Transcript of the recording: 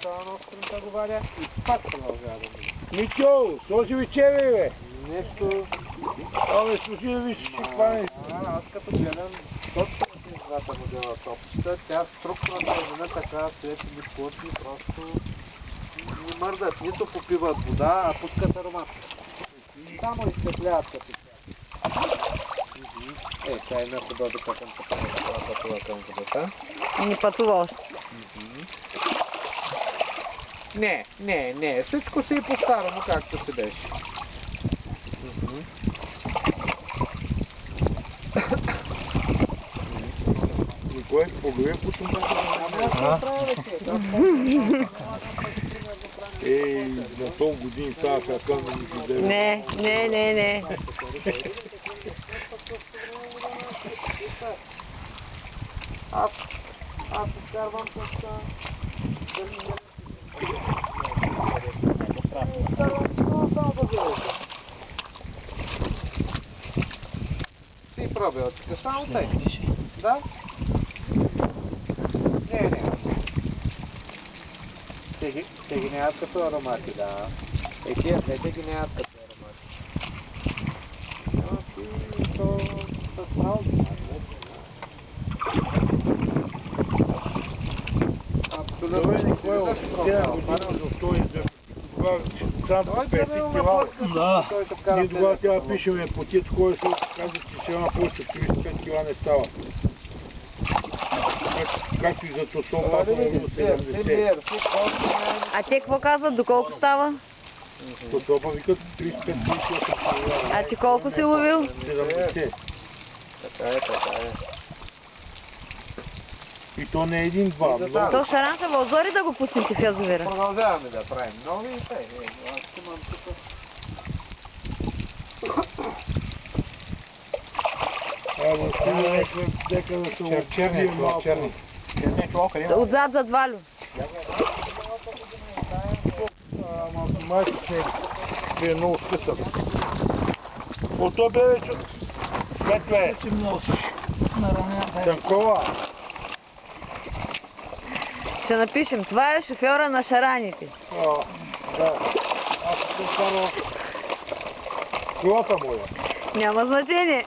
Това на сутринта го варя и пак продължава да мине. Митьо, сложи вечеря, бе! Нещо... Абе, слушай да виж, ще хване. Аз като гледам точно тези двата модела топчета, тя структурата е една така, цвете ми плътни, просто не мърдат, нито попиват вода, а пускат аромат. Само изсветляват като тях. Тя една худобица към капаната, това пътува към водата. Не пътува още. Не, всичко си е по-старому, както си беше. Никой погледа по това. На 100 години става какъв да ми се даде. Не. Аз изкарвам с... Си пробиотика, само тъй. Да? Не. Те ги нямат като аромати, да. Тия двете ги нямат като аромати. Няма си то с право ги абсолютно никой от Сам 50 кила. Ние тогава тя пишеме по тец, който се казва, че ще има повече 35 кила не става. Както и за тосол, пак е 70. А те какво казват, доколко става? Тосопа викат 35-38 кила. А ти колко си ловил? 70. Така е. И то не е един-два. То шаранка вълзори да го пуснете в язовира. Продължаваме да правим нови и тъй. Аз имам тук. Дека да се черни малко. Отзад зад Валю. Майко се е много скъсъл. От то бе вече... Светле е. Тънкова. Ще напишем, това е шофьора на шараните. Да. Аз съм карал колата моя. Няма значение.